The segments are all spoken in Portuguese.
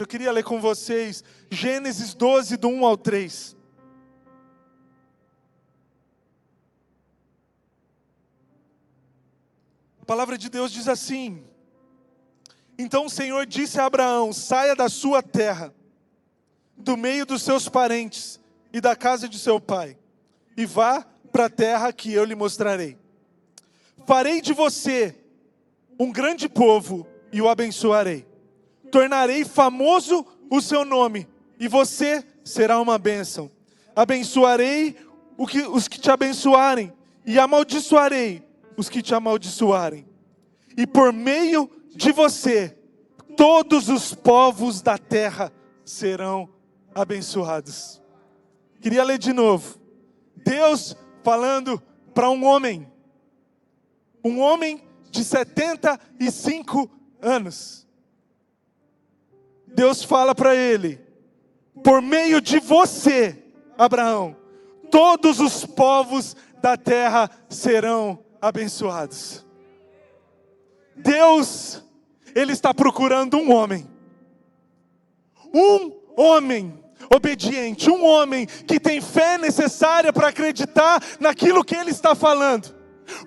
Eu queria ler com vocês Gênesis 12, do 1 ao 3. A palavra de Deus diz assim: Então o Senhor disse a Abraão: saia da sua terra, do meio dos seus parentes e da casa de seu pai, e vá para a terra que eu lhe mostrarei. Farei de você um grande povo e o abençoarei. Tornarei famoso o seu nome, e você será uma bênção. Abençoarei os que te abençoarem, e amaldiçoarei os que te amaldiçoarem. E por meio de você, todos os povos da terra serão abençoados. Queria ler de novo. Deus falando para um homem de 75 anos. Deus fala para ele: por meio de você, Abraão, todos os povos da terra serão abençoados. Deus, Ele está procurando um homem obediente, um homem que tem fé necessária para acreditar naquilo que Ele está falando.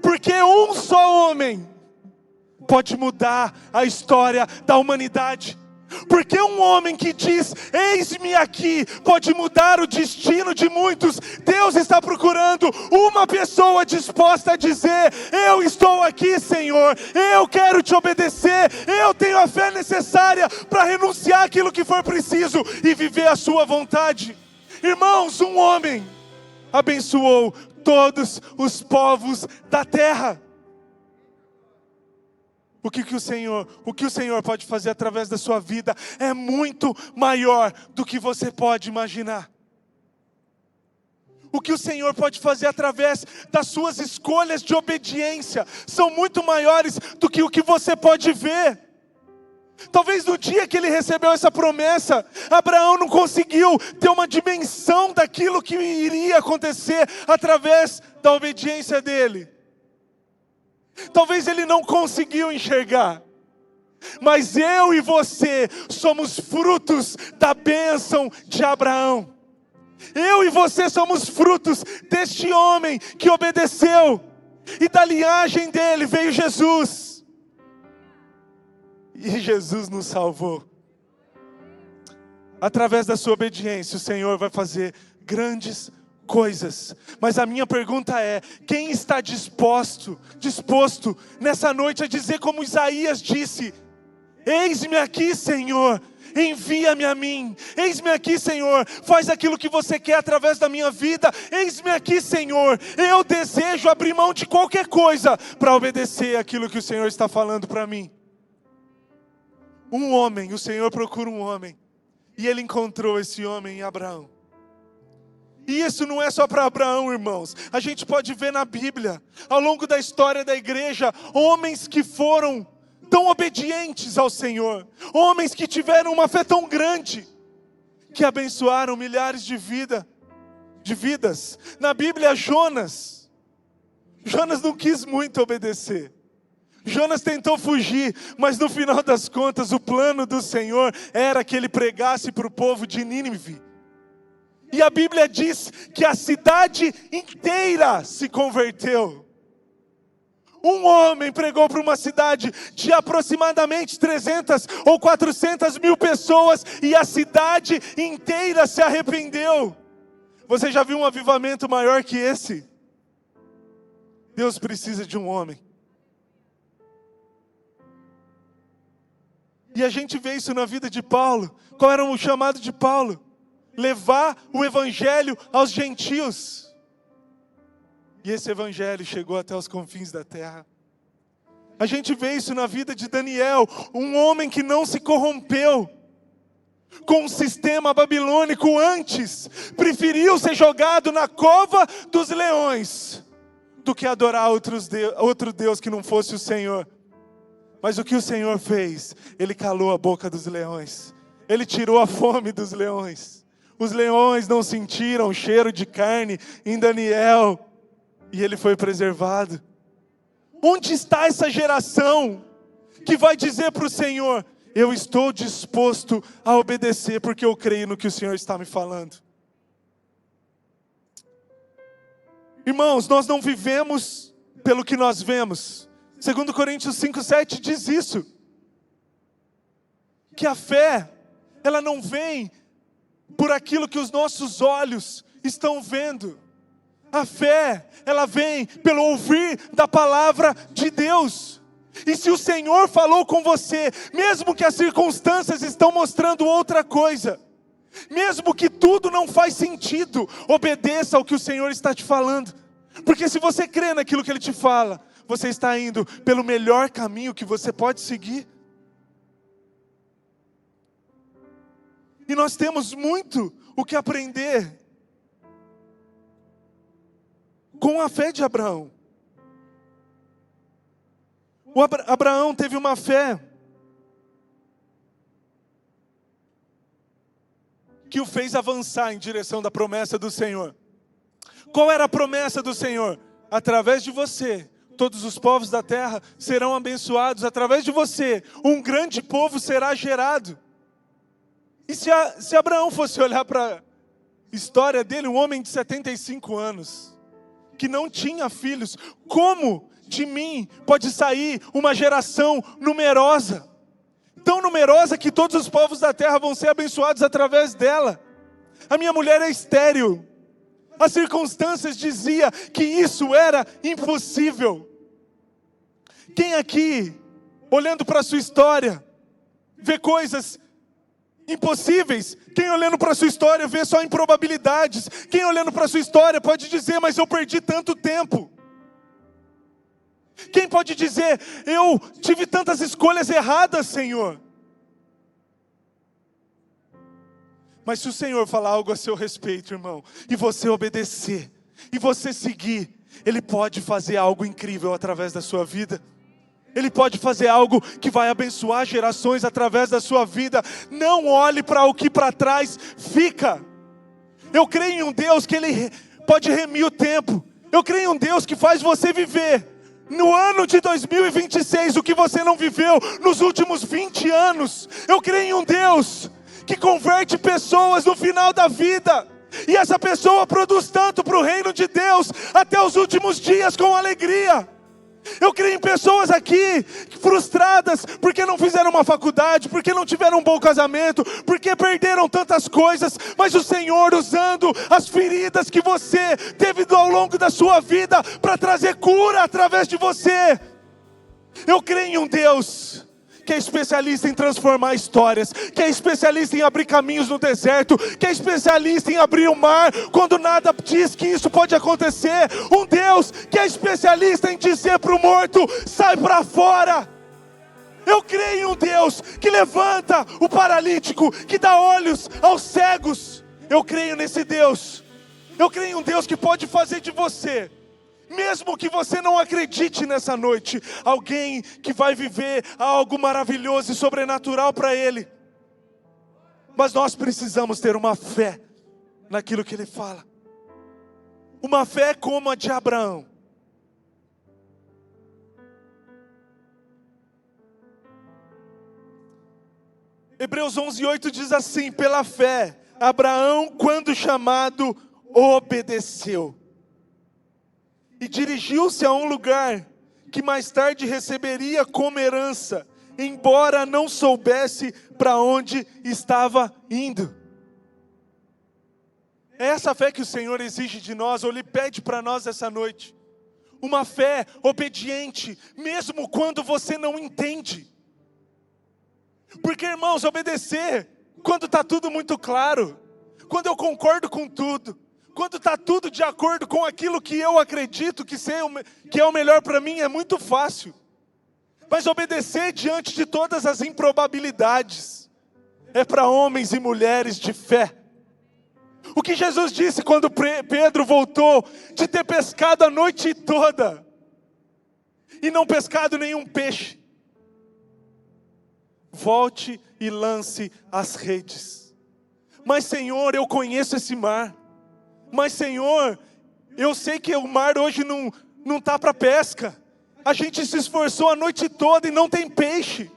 Porque um só homem pode mudar a história da humanidade. Porque um homem que diz, eis-me aqui, pode mudar o destino de muitos. Deus está procurando uma pessoa disposta a dizer: eu estou aqui, Senhor, eu quero te obedecer, eu tenho a fé necessária para renunciar aquilo que for preciso e viver a sua vontade. Irmãos, um homem abençoou todos os povos da terra. O que o Senhor pode fazer através da sua vida é muito maior do que você pode imaginar. O que o Senhor pode fazer através das suas escolhas de obediência são muito maiores do que o que você pode ver. Talvez no dia que ele recebeu essa promessa, Abraão não conseguiu ter uma dimensão daquilo que iria acontecer através da obediência dele. Talvez ele não conseguiu enxergar, mas eu e você somos frutos da bênção de Abraão. Eu e você somos frutos deste homem que obedeceu, e da linhagem dele veio Jesus, e Jesus nos salvou. Através da sua obediência, o Senhor vai fazer grandes coisas. Mas a minha pergunta é: quem está disposto nessa noite a dizer como Isaías disse: eis-me aqui, Senhor, envia-me a mim. Eis-me aqui, Senhor, faz aquilo que você quer através da minha vida. Eis-me aqui, Senhor, eu desejo abrir mão de qualquer coisa para obedecer aquilo que o Senhor está falando para mim. O Senhor procura um homem, e Ele encontrou esse homem em Abraão. E isso não é só para Abraão, irmãos. A gente pode ver na Bíblia, ao longo da história da igreja, homens que foram tão obedientes ao Senhor, homens que tiveram uma fé tão grande, que abençoaram milhares de vidas. Na Bíblia, Jonas não quis muito obedecer. Jonas tentou fugir, mas no final das contas, o plano do Senhor era que ele pregasse para o povo de Nínive. E a Bíblia diz que a cidade inteira se converteu. Um homem pregou para uma cidade de aproximadamente 300 ou 400 mil pessoas, e a cidade inteira se arrependeu. Você já viu um avivamento maior que esse? Deus precisa de um homem. E a gente vê isso na vida de Paulo. Qual era o chamado de Paulo? Levar o evangelho aos gentios. E esse evangelho chegou até os confins da terra. A gente vê isso na vida de Daniel, um homem que não se corrompeu com o sistema babilônico antes, preferiu ser jogado na cova dos leões do que adorar outro Deus que não fosse o Senhor. Mas o que o Senhor fez? Ele calou a boca dos leões, Ele tirou a fome dos leões. Os leões não sentiram o cheiro de carne em Daniel, e ele foi preservado. Onde está essa geração que vai dizer para o Senhor: eu estou disposto a obedecer, porque eu creio no que o Senhor está me falando. Irmãos, nós não vivemos pelo que nós vemos. 2 Coríntios 5:7 diz isso. Que a fé, ela não vem por aquilo que os nossos olhos estão vendo. A fé, ela vem pelo ouvir da palavra de Deus. E se o Senhor falou com você, mesmo que as circunstâncias estão mostrando outra coisa, mesmo que tudo não faz sentido, obedeça ao que o Senhor está te falando. Porque se você crê naquilo que Ele te fala, você está indo pelo melhor caminho que você pode seguir. E nós temos muito o que aprender com a fé de Abraão. Abraão teve uma fé que o fez avançar em direção da promessa do Senhor. Qual era a promessa do Senhor? Através de você, todos os povos da terra serão abençoados. Através de você, um grande povo será gerado. E se Abraão fosse olhar para a história dele, um homem de 75 anos, que não tinha filhos, como de mim pode sair uma geração numerosa? Tão numerosa que todos os povos da terra vão ser abençoados através dela. A minha mulher é estéril. As circunstâncias diziam que isso era impossível. Quem aqui, olhando para a sua história, vê coisas impossíveis? Quem olhando para a sua história vê só improbabilidades? Quem olhando para a sua história pode dizer, mas eu perdi tanto tempo? Quem pode dizer, eu tive tantas escolhas erradas, Senhor? Mas se o Senhor falar algo a seu respeito, irmão, e você obedecer, e você seguir, Ele pode fazer algo incrível através da sua vida. Ele pode fazer algo que vai abençoar gerações através da sua vida. Não olhe para o que para trás fica. Eu creio em um Deus que Ele pode remir o tempo. Eu creio em um Deus que faz você viver no ano de 2026 o que você não viveu nos últimos 20 anos. Eu creio em um Deus que converte pessoas no final da vida. E essa pessoa produz tanto para o reino de Deus até os últimos dias com alegria. Eu creio em pessoas aqui frustradas porque não fizeram uma faculdade, porque não tiveram um bom casamento, porque perderam tantas coisas, mas o Senhor usando as feridas que você teve ao longo da sua vida para trazer cura através de você. Eu creio em um Deus que é especialista em transformar histórias, que é especialista em abrir caminhos no deserto, que é especialista em abrir o mar quando nada diz que isso pode acontecer. Um Deus que é especialista em dizer para o morto, sai para fora. Eu creio em um Deus que levanta o paralítico, que dá olhos aos cegos. Eu creio nesse Deus. Eu creio em um Deus que pode fazer de você, mesmo que você não acredite nessa noite, alguém que vai viver algo maravilhoso e sobrenatural para Ele. Mas nós precisamos ter uma fé naquilo que Ele fala. Uma fé como a de Abraão. Hebreus 11:8 diz assim: pela fé, Abraão, quando chamado, obedeceu. E dirigiu-se a um lugar que mais tarde receberia como herança, embora não soubesse para onde estava indo. É essa fé que o Senhor exige de nós, ou Ele pede para nós essa noite. Uma fé obediente, mesmo quando você não entende. Porque, irmãos, obedecer, quando está tudo muito claro, quando eu concordo com tudo, quando está tudo de acordo com aquilo que eu acredito que é o melhor para mim, é muito fácil. Mas obedecer diante de todas as improbabilidades é para homens e mulheres de fé. O que Jesus disse quando Pedro voltou de ter pescado a noite toda e não pescado nenhum peixe? Volte e lance as redes. Mas, Senhor, eu conheço esse mar. Mas, Senhor, eu sei que o mar hoje não está para pesca. A gente se esforçou a noite toda e não tem peixe.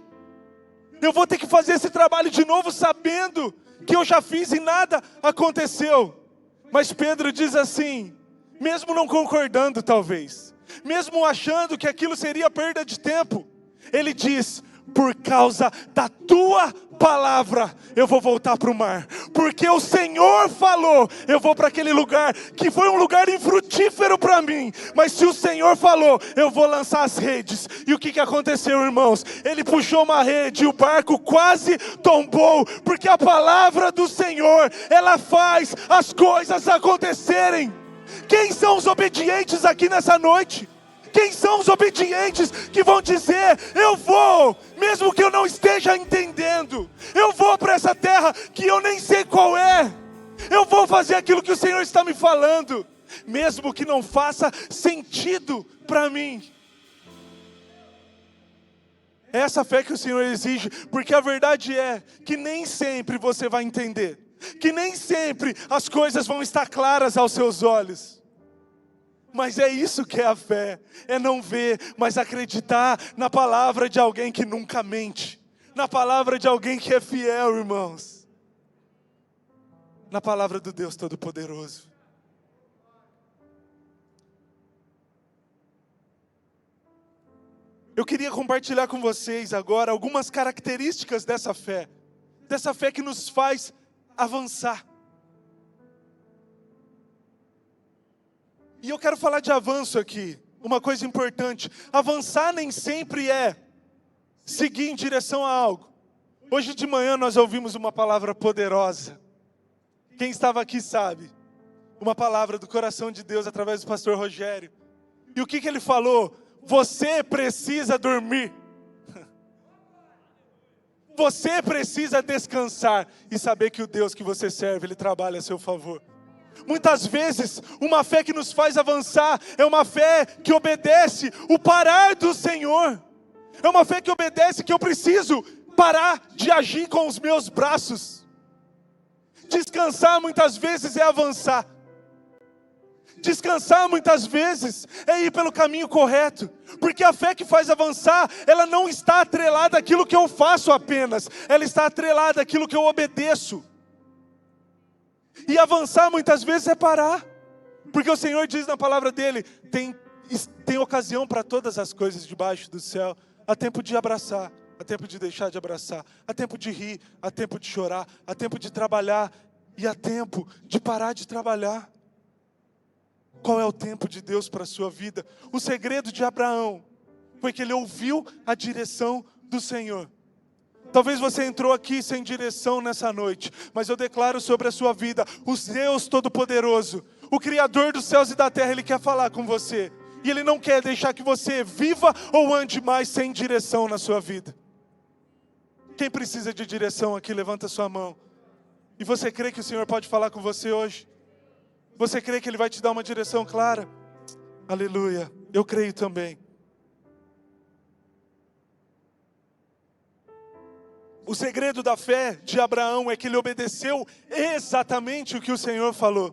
Eu vou ter que fazer esse trabalho de novo sabendo que eu já fiz e nada aconteceu. Mas Pedro diz assim, mesmo não concordando talvez, mesmo achando que aquilo seria perda de tempo, ele diz, por causa da tua palavra, eu vou voltar para o mar. Porque o Senhor falou, eu vou para aquele lugar, que foi um lugar infrutífero para mim. Mas se o Senhor falou, eu vou lançar as redes. E o que aconteceu, irmãos? Ele puxou uma rede e o barco quase tombou. Porque a palavra do Senhor, ela faz as coisas acontecerem. Quem são os obedientes aqui nessa noite? Quem são os obedientes que vão dizer, eu vou, mesmo que eu não esteja entendendo, eu vou para essa terra que eu nem sei qual é, eu vou fazer aquilo que o Senhor está me falando, mesmo que não faça sentido para mim. É essa fé que o Senhor exige, porque a verdade é que nem sempre você vai entender, que nem sempre as coisas vão estar claras aos seus olhos. Mas é isso que é a fé, é não ver, mas acreditar na palavra de alguém que nunca mente, na palavra de alguém que é fiel, irmãos, na palavra do Deus Todo-Poderoso. Eu queria compartilhar com vocês agora algumas características dessa fé que nos faz avançar. E eu quero falar de avanço aqui, uma coisa importante, avançar nem sempre é seguir em direção a algo. Hoje de manhã nós ouvimos uma palavra poderosa, quem estava aqui sabe, uma palavra do coração de Deus através do pastor Rogério. E o que ele falou? Você precisa dormir, você precisa descansar e saber que o Deus que você serve, Ele trabalha a seu favor. Muitas vezes, uma fé que nos faz avançar, é uma fé que obedece o parar do Senhor. É uma fé que obedece que eu preciso parar de agir com os meus braços. Descansar muitas vezes é avançar. Descansar muitas vezes é ir pelo caminho correto. Porque a fé que faz avançar, ela não está atrelada àquilo que eu faço apenas. Ela está atrelada àquilo que eu obedeço. E avançar muitas vezes é parar. Porque o Senhor diz na palavra dele, tem ocasião para todas as coisas debaixo do céu. Há tempo de abraçar, há tempo de deixar de abraçar, há tempo de rir, há tempo de chorar, há tempo de trabalhar e há tempo de parar de trabalhar. Qual é o tempo de Deus para a sua vida? O segredo de Abraão foi que ele ouviu a direção do Senhor. Talvez você entrou aqui sem direção nessa noite, mas eu declaro sobre a sua vida, o Deus Todo-Poderoso, o Criador dos céus e da terra, Ele quer falar com você. E Ele não quer deixar que você viva ou ande mais sem direção na sua vida. Quem precisa de direção aqui, levanta sua mão. E você crê que o Senhor pode falar com você hoje? Você crê que Ele vai te dar uma direção clara? Aleluia, eu creio também. O segredo da fé de Abraão é que ele obedeceu exatamente o que o Senhor falou.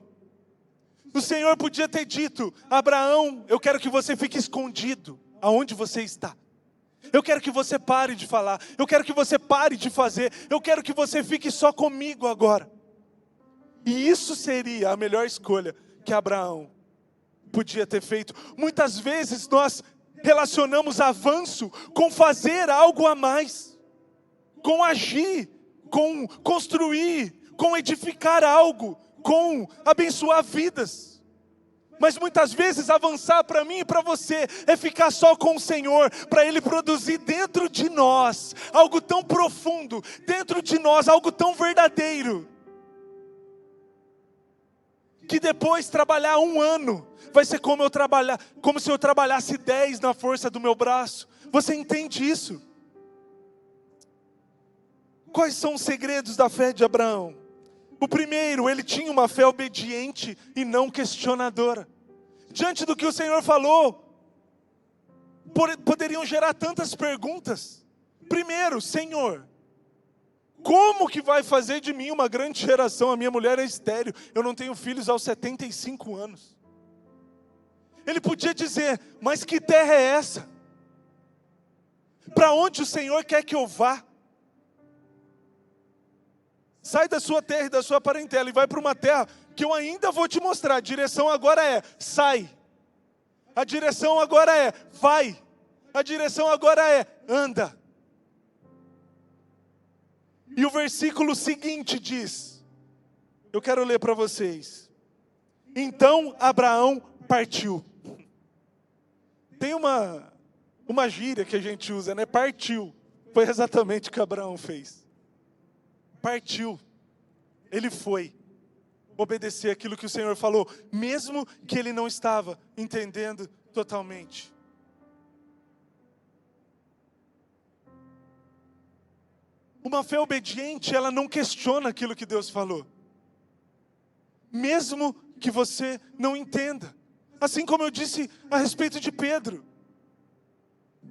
O Senhor podia ter dito, Abraão, eu quero que você fique escondido aonde você está. Eu quero que você pare de falar, eu quero que você pare de fazer, eu quero que você fique só comigo agora. E isso seria a melhor escolha que Abraão podia ter feito. Muitas vezes nós relacionamos avanço com fazer algo a mais. Com agir, com construir, com edificar algo, com abençoar vidas. Mas muitas vezes avançar para mim e para você é ficar só com o Senhor, para Ele produzir dentro de nós algo tão profundo, dentro de nós algo tão verdadeiro, que depois trabalhar 1 ano vai ser como se eu trabalhasse 10 na força do meu braço. Você entende isso? Quais são os segredos da fé de Abraão? O primeiro, ele tinha uma fé obediente e não questionadora. Diante do que o Senhor falou, poderiam gerar tantas perguntas. Primeiro, Senhor, como que vai fazer de mim uma grande geração? A minha mulher é estéril, eu não tenho filhos aos 75 anos. Ele podia dizer, mas que terra é essa? Para onde o Senhor quer que eu vá? Sai da sua terra e da sua parentela e vai para uma terra que eu ainda vou te mostrar. A direção agora é sai. A direção agora é vai. A direção agora é anda. E o versículo seguinte diz, eu quero ler para vocês. Então Abraão partiu. Tem uma gíria que a gente usa, né? Partiu. Foi exatamente o que Abraão fez. Partiu. Ele foi obedecer aquilo que o Senhor falou, mesmo que ele não estava entendendo totalmente. Uma fé obediente, ela não questiona aquilo que Deus falou. Mesmo que você não entenda. Assim como eu disse a respeito de Pedro.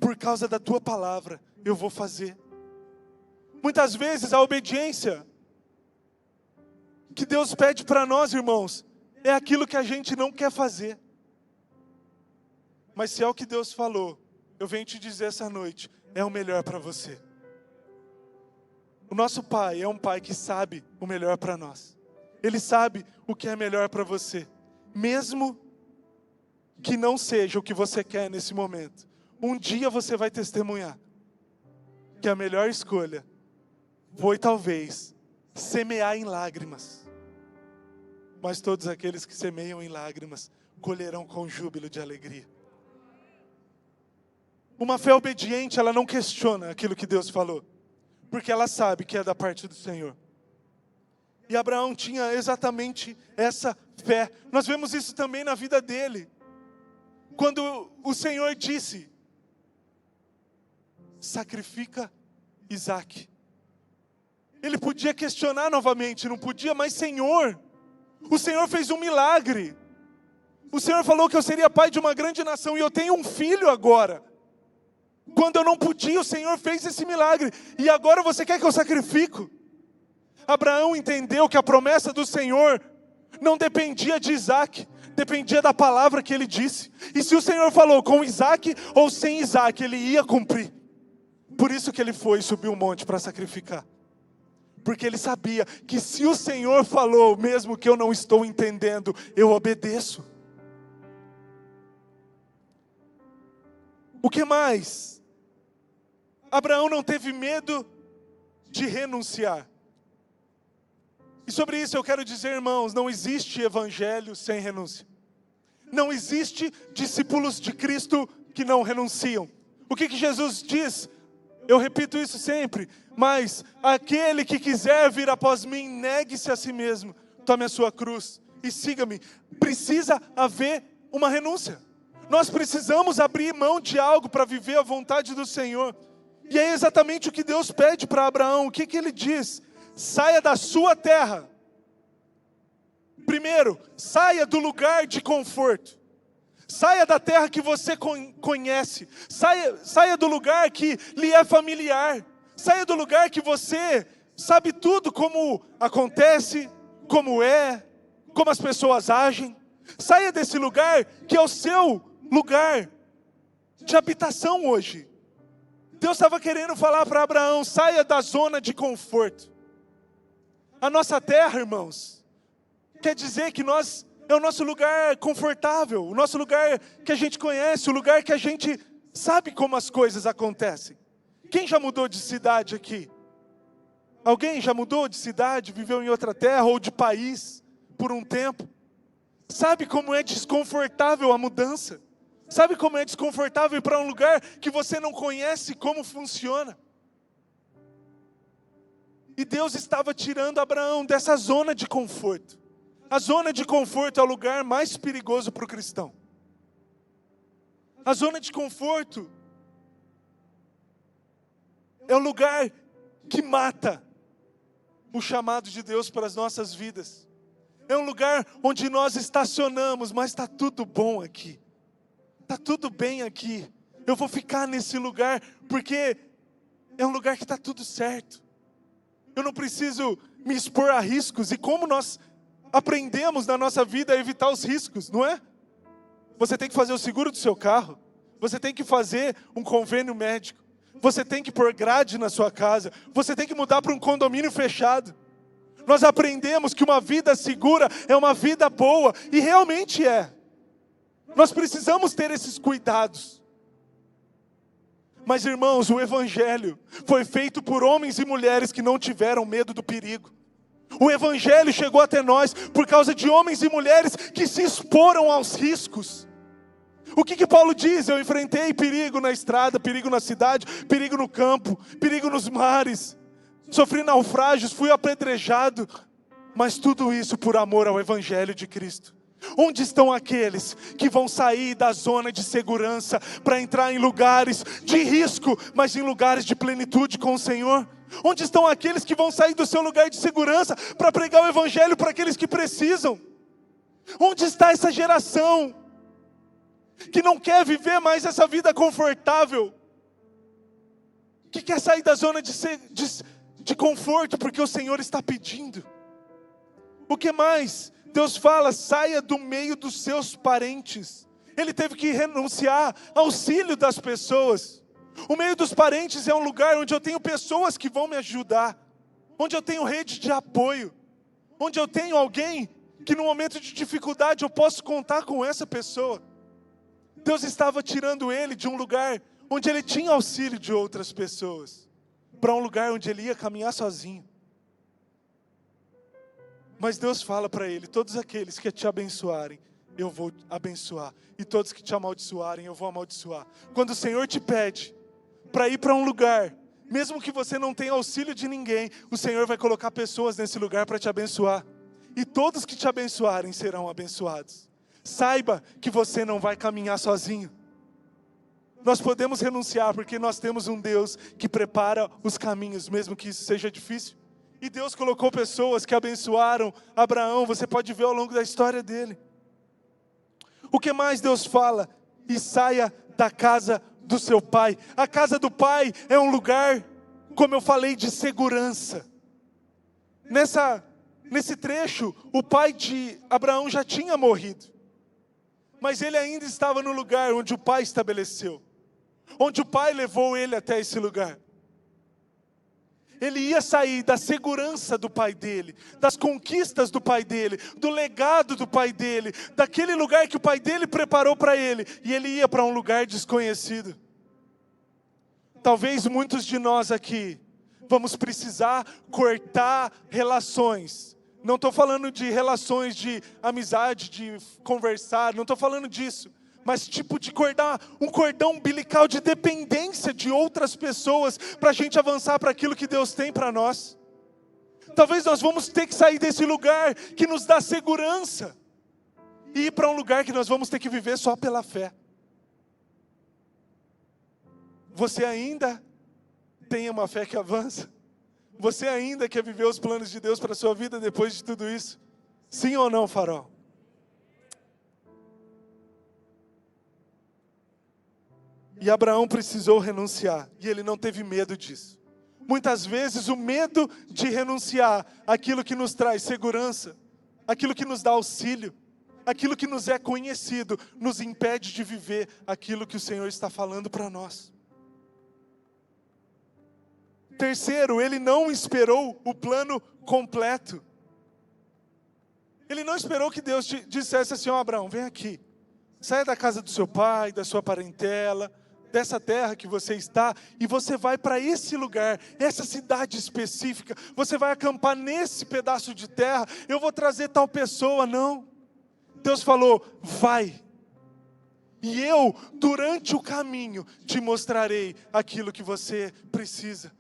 Por causa da tua palavra, eu vou fazer. Muitas vezes a obediência que Deus pede para nós, irmãos, é aquilo que a gente não quer fazer. Mas se é o que Deus falou, eu venho te dizer essa noite, é o melhor para você. O nosso Pai é um Pai que sabe o melhor para nós. Ele sabe o que é melhor para você. Mesmo que não seja o que você quer nesse momento. Um dia você vai testemunhar que a melhor escolha foi talvez semear em lágrimas. Mas todos aqueles que semeiam em lágrimas colherão com júbilo de alegria. Uma fé obediente, ela não questiona aquilo que Deus falou. Porque ela sabe que é da parte do Senhor. E Abraão tinha exatamente essa fé. Nós vemos isso também na vida dele. Quando o Senhor disse, sacrifica Isaque. Ele podia questionar novamente, não podia, mas Senhor, o Senhor fez um milagre. O Senhor falou que eu seria pai de uma grande nação e eu tenho um filho agora. Quando eu não podia, o Senhor fez esse milagre. E agora você quer que eu sacrifique? Abraão entendeu que a promessa do Senhor não dependia de Isaque, dependia da palavra que ele disse. E se o Senhor falou com Isaque ou sem Isaque, ele ia cumprir. Por isso que ele foi e subiu o monte para sacrificar. Porque ele sabia que se o Senhor falou, mesmo que eu não estou entendendo, eu obedeço. O que mais? Abraão não teve medo de renunciar. E sobre isso eu quero dizer, irmãos, não existe evangelho sem renúncia. Não existe discípulos de Cristo que não renunciam. O que Jesus diz? Eu repito isso sempre, mas aquele que quiser vir após mim, negue-se a si mesmo, tome a sua cruz e siga-me. Precisa haver uma renúncia. Nós precisamos abrir mão de algo para viver a vontade do Senhor. E é exatamente o que Deus pede para Abraão. O que ele diz? Saia da sua terra. Primeiro, saia do lugar de conforto. Saia da terra que você conhece. Saia do lugar que lhe é familiar. Saia do lugar que você sabe tudo como acontece, como é, como as pessoas agem. Saia desse lugar que é o seu lugar de habitação hoje. Deus estava querendo falar para Abraão, saia da zona de conforto. A nossa terra, irmãos, quer dizer que é o nosso lugar confortável, o nosso lugar que a gente conhece, o lugar que a gente sabe como as coisas acontecem. Quem já mudou de cidade aqui? Alguém já mudou de cidade, viveu em outra terra ou de país por um tempo? Sabe como é desconfortável a mudança? Sabe como é desconfortável ir para um lugar que você não conhece como funciona? E Deus estava tirando Abraão dessa zona de conforto. A zona de conforto é o lugar mais perigoso para o cristão. A zona de conforto é o lugar que mata o chamado de Deus para as nossas vidas. É um lugar onde nós estacionamos, mas está tudo bom aqui. Está tudo bem aqui. Eu vou ficar nesse lugar porque é um lugar que está tudo certo. Eu não preciso me expor a riscos. E como nós aprendemos na nossa vida a evitar os riscos, não é? Você tem que fazer o seguro do seu carro. Você tem que fazer um convênio médico. Você tem que pôr grade na sua casa. Você tem que mudar para um condomínio fechado. Nós aprendemos que uma vida segura é uma vida boa, e realmente é. Nós precisamos ter esses cuidados. Mas irmãos, o Evangelho foi feito por homens e mulheres que não tiveram medo do perigo. O Evangelho chegou até nós por causa de homens e mulheres que se exporam aos riscos. O que Paulo diz? Eu enfrentei perigo na estrada, perigo na cidade, perigo no campo, perigo nos mares. Sofri naufrágios, fui apedrejado. Mas tudo isso por amor ao Evangelho de Cristo. Onde estão aqueles que vão sair da zona de segurança para entrar em lugares de risco, mas em lugares de plenitude com o Senhor? Onde estão aqueles que vão sair do seu lugar de segurança para pregar o Evangelho para aqueles que precisam? Onde está essa geração que não quer viver mais essa vida confortável? Que quer sair da zona de conforto porque o Senhor está pedindo? O que mais? Deus fala, saia do meio dos seus parentes. Ele teve que renunciar ao auxílio das pessoas. O meio dos parentes é um lugar onde eu tenho pessoas que vão me ajudar, onde eu tenho rede de apoio, onde eu tenho alguém que no momento de dificuldade eu posso contar com essa pessoa. Deus estava tirando ele de um lugar onde ele tinha auxílio de outras pessoas, para um lugar onde ele ia caminhar sozinho. Mas Deus fala para ele, todos aqueles que te abençoarem, eu vou abençoar. E todos que te amaldiçoarem, eu vou amaldiçoar. Quando o Senhor te pede para ir para um lugar, mesmo que você não tenha auxílio de ninguém, o Senhor vai colocar pessoas nesse lugar para te abençoar. E todos que te abençoarem serão abençoados. Saiba que você não vai caminhar sozinho. Nós podemos renunciar porque nós temos um Deus que prepara os caminhos, mesmo que isso seja difícil. E Deus colocou pessoas que abençoaram Abraão, você pode ver ao longo da história dele. O que mais Deus fala? E saia da casa do seu pai. A casa do pai é um lugar, como eu falei, de segurança. Nesse trecho, o pai de Abraão já tinha morrido. Mas ele ainda estava no lugar onde o pai estabeleceu. Onde o pai levou ele até esse lugar. Ele ia sair da segurança do pai dele, das conquistas do pai dele, do legado do pai dele, daquele lugar que o pai dele preparou para ele, e ele ia para um lugar desconhecido. Talvez muitos de nós aqui vamos precisar cortar relações. Não estou falando de relações de amizade, de conversar, não estou falando disso. Mas tipo de um cordão umbilical de dependência de outras pessoas para a gente avançar para aquilo que Deus tem para nós. Talvez nós vamos ter que sair desse lugar que nos dá segurança e ir para um lugar que nós vamos ter que viver só pela fé. Você ainda tem uma fé que avança? Você ainda quer viver os planos de Deus para a sua vida depois de tudo isso? Sim ou não, Farol? E Abraão precisou renunciar, e ele não teve medo disso. Muitas vezes o medo de renunciar àquilo que nos traz segurança, aquilo que nos dá auxílio, aquilo que nos é conhecido, nos impede de viver aquilo que o Senhor está falando para nós. Terceiro, ele não esperou o plano completo. Ele não esperou que Deus dissesse assim, ó Abraão, vem aqui, saia da casa do seu pai, da sua parentela, dessa terra que você está, e você vai para esse lugar, essa cidade específica, você vai acampar nesse pedaço de terra, eu vou trazer tal pessoa, não. Deus falou, vai, e eu, durante o caminho, te mostrarei aquilo que você precisa.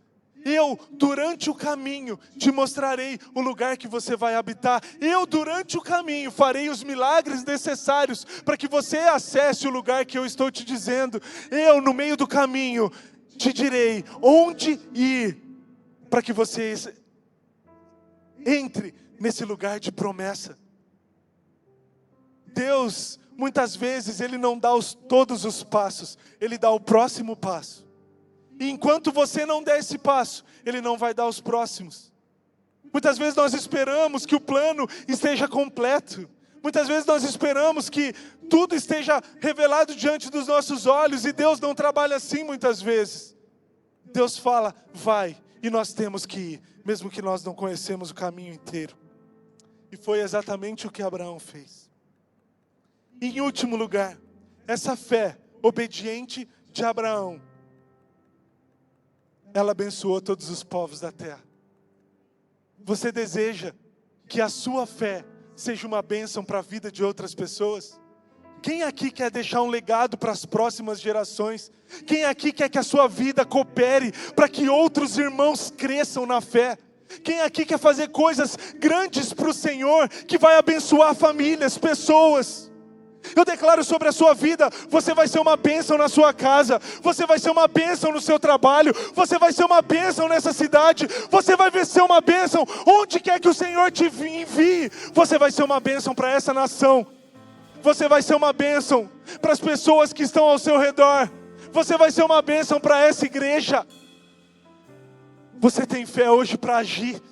Eu, durante o caminho, te mostrarei o lugar que você vai habitar. Eu, durante o caminho, farei os milagres necessários para que você acesse o lugar que eu estou te dizendo. Eu, no meio do caminho, te direi onde ir para que você entre nesse lugar de promessa. Deus, muitas vezes, Ele não dá todos os passos, Ele dá o próximo passo. E enquanto você não der esse passo, Ele não vai dar os próximos. Muitas vezes nós esperamos que o plano esteja completo. Muitas vezes nós esperamos que tudo esteja revelado diante dos nossos olhos. E Deus não trabalha assim muitas vezes. Deus fala, vai, E nós temos que ir, mesmo que nós não conhecemos o caminho inteiro. E foi exatamente o que Abraão fez. E em último lugar, essa fé obediente de Abraão, ela abençoou todos os povos da terra. Você deseja que a sua fé seja uma bênção para a vida de outras pessoas? Quem aqui quer deixar um legado para as próximas gerações? Quem aqui quer que a sua vida coopere para que outros irmãos cresçam na fé? Quem aqui quer fazer coisas grandes para o Senhor, que vai abençoar famílias, pessoas? Eu declaro sobre a sua vida, você vai ser uma bênção na sua casa, você vai ser uma bênção no seu trabalho, você vai ser uma bênção nessa cidade, você vai ser uma bênção onde quer que o Senhor te envie, você vai ser uma bênção para essa nação, você vai ser uma bênção para as pessoas que estão ao seu redor, você vai ser uma bênção para essa igreja. Você tem fé hoje para agir,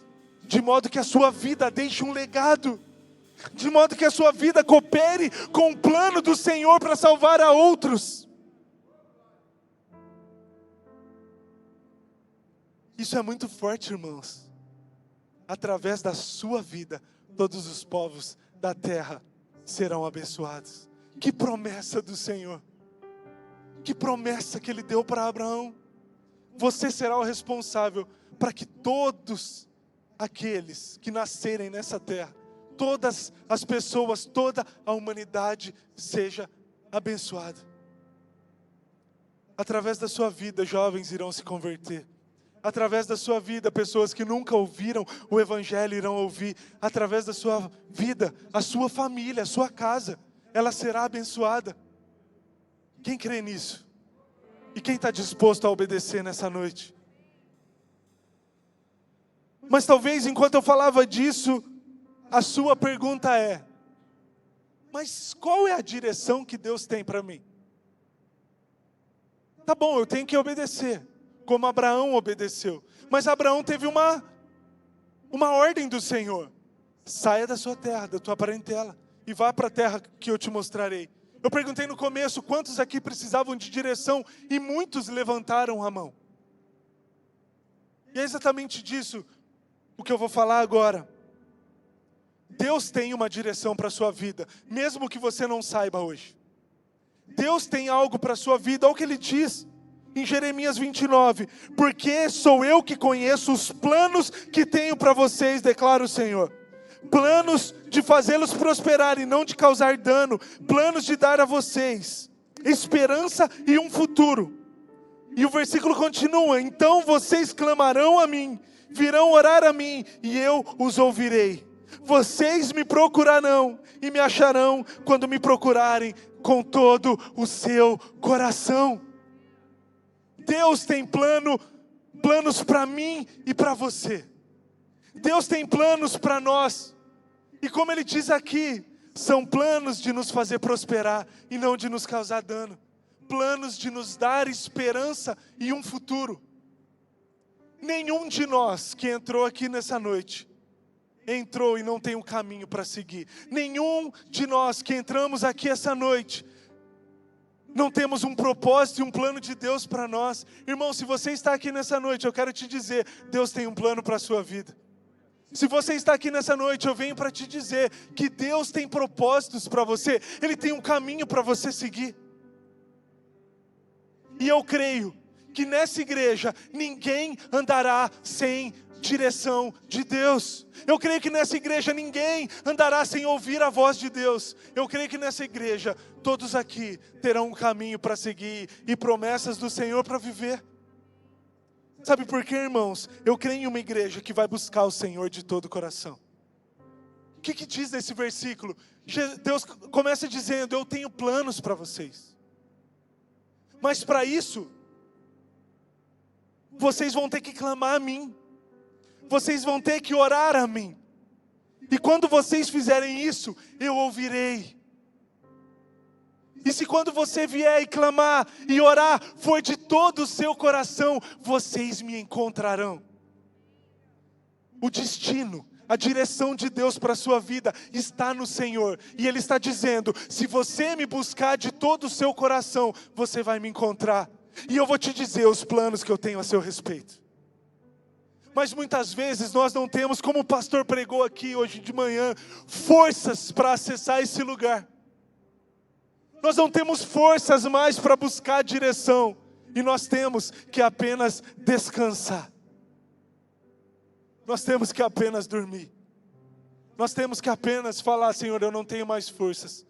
de modo que a sua vida deixe um legado, de modo que a sua vida coopere com o plano do Senhor para salvar a outros. Isso é muito forte, irmãos. Através da sua vida, todos os povos da terra serão abençoados. Que promessa do Senhor! Que promessa que Ele deu para Abraão! Você será o responsável para que todos aqueles que nascerem nessa terra, todas as pessoas, toda a humanidade seja abençoada. Através da sua vida, jovens irão se converter. Através da sua vida, pessoas que nunca ouviram o Evangelho irão ouvir. Através da sua vida, a sua família, a sua casa, ela será abençoada. Quem crê nisso? E quem está disposto a obedecer nessa noite? Mas talvez enquanto eu falava disso, a sua pergunta é: mas qual é a direção que Deus tem para mim? Tá bom, eu tenho que obedecer, como Abraão obedeceu. Mas Abraão teve uma ordem do Senhor: saia da sua terra, da tua parentela, e vá para a terra que eu te mostrarei. Eu perguntei no começo, quantos aqui precisavam de direção? E muitos levantaram a mão. E é exatamente disso o que eu vou falar agora. Deus tem uma direção para a sua vida, mesmo que você não saiba hoje. Deus tem algo para a sua vida, olha o que Ele diz em Jeremias 29. Porque sou eu que conheço os planos que tenho para vocês, declara o Senhor. Planos de fazê-los prosperar e não de causar dano. Planos de dar a vocês esperança e um futuro. E o versículo continua: então vocês clamarão a mim, virão orar a mim, e eu os ouvirei. Vocês me procurarão e me acharão quando me procurarem com todo o seu coração. Deus tem planos para mim e para você. Deus tem planos para nós. E como Ele diz aqui, são planos de nos fazer prosperar e não de nos causar dano. Planos de nos dar esperança e um futuro. Nenhum de nós que entrou aqui nessa noite entrou e não tem um caminho para seguir. Nenhum de nós que entramos aqui essa noite não temos um propósito e um plano de Deus para nós. Irmão, se você está aqui nessa noite, eu quero te dizer, Deus tem um plano para a sua vida. Se você está aqui nessa noite, eu venho para te dizer que Deus tem propósitos para você. Ele tem um caminho para você seguir. E eu creio que nessa igreja ninguém andará sem direção de Deus. Eu creio que nessa igreja ninguém andará sem ouvir a voz de Deus. Eu creio que nessa igreja todos aqui terão um caminho para seguir e promessas do Senhor para viver. Sabe por quê, irmãos? Eu creio em uma igreja que vai buscar o Senhor de todo o coração. O que diz nesse versículo? Deus começa dizendo: eu tenho planos para vocês. Mas para isso, vocês vão ter que clamar a mim. Vocês vão ter que orar a mim. E quando vocês fizerem isso, eu ouvirei. E se quando você vier e clamar e orar, for de todo o seu coração, vocês me encontrarão. O destino, a direção de Deus para a sua vida está no Senhor. E Ele está dizendo: se você me buscar de todo o seu coração, você vai me encontrar. E eu vou te dizer os planos que eu tenho a seu respeito. Mas muitas vezes nós não temos, como o pastor pregou aqui hoje de manhã, forças para acessar esse lugar. Nós não temos forças mais para buscar direção. E nós temos que apenas descansar. Nós temos que apenas dormir. Nós temos que apenas falar: Senhor, eu não tenho mais forças,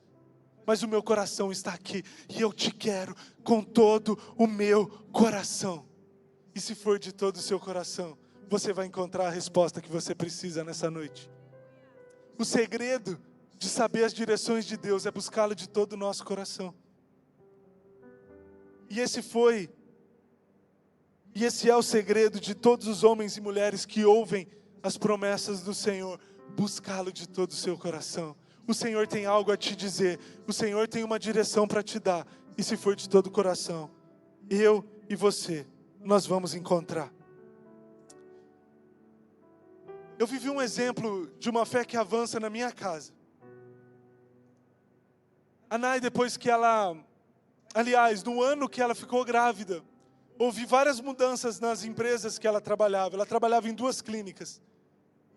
mas o meu coração está aqui, e eu te quero com todo o meu coração. E se for de todo o seu coração, você vai encontrar a resposta que você precisa nessa noite. O segredo de saber as direções de Deus é buscá-lo de todo o nosso coração. E esse é o segredo de todos os homens e mulheres que ouvem as promessas do Senhor: buscá-lo de todo o seu coração. O Senhor tem algo a te dizer, o Senhor tem uma direção para te dar, e se for de todo o coração, eu e você, nós vamos encontrar. Eu vivi um exemplo de uma fé que avança na minha casa. A Nai, depois que no ano que ela ficou grávida, houve várias mudanças nas empresas que ela trabalhava. Ela trabalhava em 2 clínicas.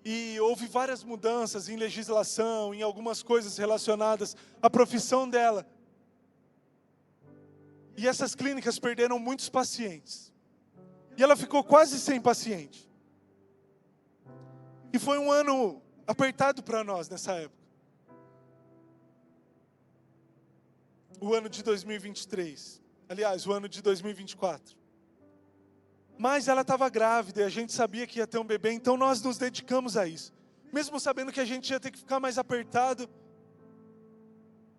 E houve várias mudanças em legislação, em algumas coisas relacionadas à profissão dela. E essas clínicas perderam muitos pacientes. E ela ficou quase sem paciente. E foi um ano apertado para nós nessa época. O ano de 2023. Aliás, o ano de 2024. Mas ela estava grávida e a gente sabia que ia ter um bebê, então nós nos dedicamos a isso. Mesmo sabendo que a gente ia ter que ficar mais apertado,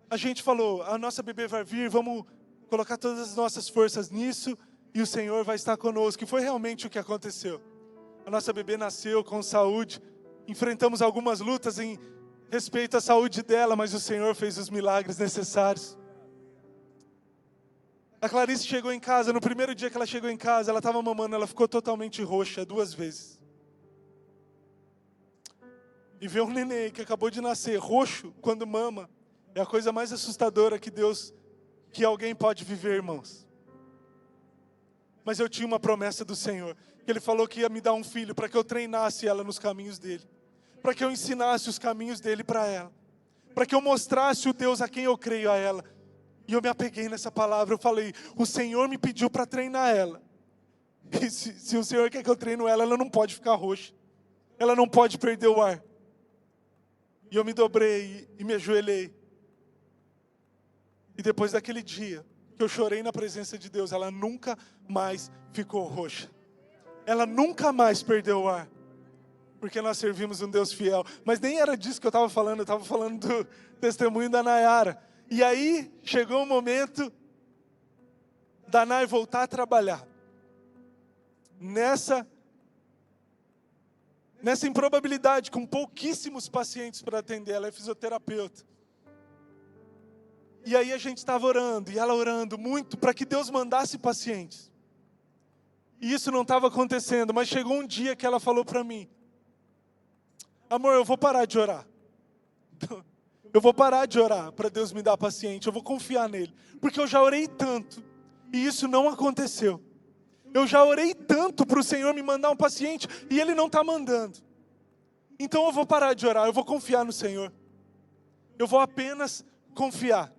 a gente falou: a nossa bebê vai vir, vamos colocar todas as nossas forças nisso e o Senhor vai estar conosco. E foi realmente o que aconteceu. A nossa bebê nasceu com saúde, enfrentamos algumas lutas em respeito à saúde dela, mas o Senhor fez os milagres necessários. A Clarice chegou em casa, no primeiro dia que ela chegou em casa, ela estava mamando, ela ficou totalmente roxa 2 vezes. E ver um neném que acabou de nascer roxo quando mama, é a coisa mais assustadora que alguém pode viver, irmãos. Mas eu tinha uma promessa do Senhor, que Ele falou que ia me dar um filho para que eu treinasse ela nos caminhos dEle, para que eu ensinasse os caminhos dEle para ela, para que eu mostrasse o Deus a quem eu creio a ela. E eu me apeguei nessa palavra, eu falei: o Senhor me pediu para treinar ela. E se o Senhor quer que eu treino ela, ela não pode ficar roxa. Ela não pode perder o ar. E eu me dobrei e me ajoelhei. E depois daquele dia que eu chorei na presença de Deus, ela nunca mais ficou roxa. Ela nunca mais perdeu o ar. Porque nós servimos um Deus fiel. Mas nem era disso que eu estava falando do testemunho da Nayara. E aí, chegou o momento da Nay voltar a trabalhar. Nessa improbabilidade, com pouquíssimos pacientes para atender, ela é fisioterapeuta. E aí a gente estava orando, e ela orando muito, para que Deus mandasse pacientes. E isso não estava acontecendo, mas chegou um dia que ela falou para mim: amor, eu vou parar de orar. Eu vou parar de orar para Deus me dar paciente, eu vou confiar nele. Porque eu já orei tanto, e isso não aconteceu. Eu já orei tanto para o Senhor me mandar um paciente, e Ele não está mandando. Então eu vou parar de orar, eu vou confiar no Senhor. Eu vou apenas confiar.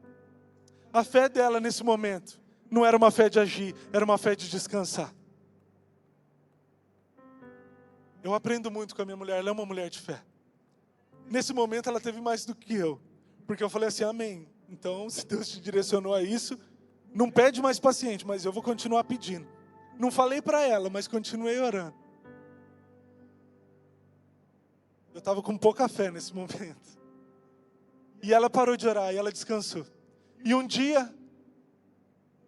A fé dela nesse momento não era uma fé de agir, era uma fé de descansar. Eu aprendo muito com a minha mulher, ela é uma mulher de fé. Nesse momento ela teve mais do que eu, porque eu falei assim: amém, então se Deus te direcionou a isso, não pede mais paciente, mas eu vou continuar pedindo. Não falei para ela, mas continuei orando. Eu estava com pouca fé nesse momento. E ela parou de orar, e ela descansou. E um dia,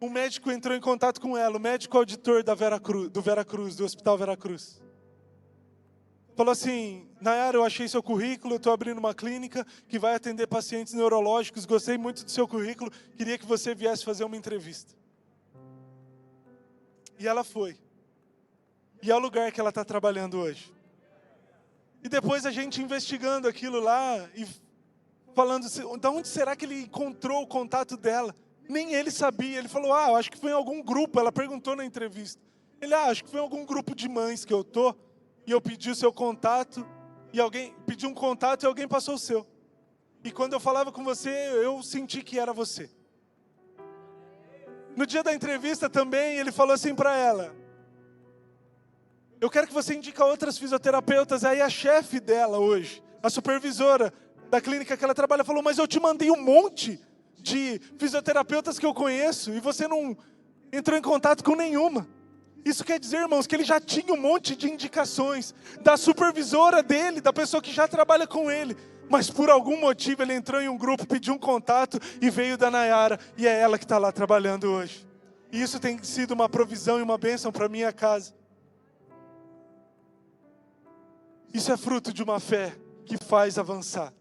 um médico entrou em contato com ela, o médico auditor do Hospital Vera Cruz. Falou assim: Nayara, eu achei seu currículo, eu estou abrindo uma clínica que vai atender pacientes neurológicos, gostei muito do seu currículo, queria que você viesse fazer uma entrevista. E ela foi. E é o lugar que ela está trabalhando hoje. E depois a gente investigando aquilo lá, e falando, de onde será que ele encontrou o contato dela? Nem ele sabia, ele falou: eu acho que foi em algum grupo, ela perguntou na entrevista. Ele: acho que foi em algum grupo de mães que eu estou. e eu pedi o seu contato, e alguém pediu um contato e alguém passou o seu. E quando eu falava com você, eu senti que era você. No dia da entrevista também, ele falou assim para ela: eu quero que você indique outras fisioterapeutas. Aí a chefe dela hoje, a supervisora da clínica que ela trabalha, falou: mas eu te mandei um monte de fisioterapeutas que eu conheço e você não entrou em contato com nenhuma. Isso quer dizer, irmãos, que ele já tinha um monte de indicações da supervisora dele, da pessoa que já trabalha com ele. Mas por algum motivo ele entrou em um grupo, pediu um contato e veio da Nayara. E é ela que está lá trabalhando hoje. E isso tem sido uma provisão e uma bênção para a minha casa. Isso é fruto de uma fé que faz avançar.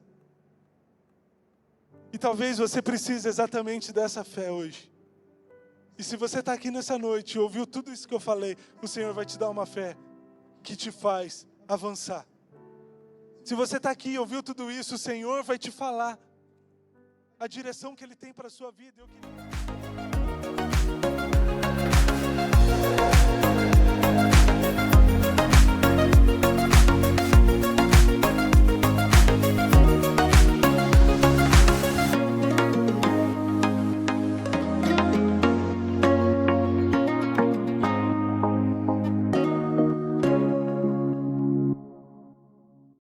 E talvez você precise exatamente dessa fé hoje. E se você está aqui nessa noite e ouviu tudo isso que eu falei, o Senhor vai te dar uma fé que te faz avançar. Se você está aqui e ouviu tudo isso, o Senhor vai te falar a direção que Ele tem para a sua vida.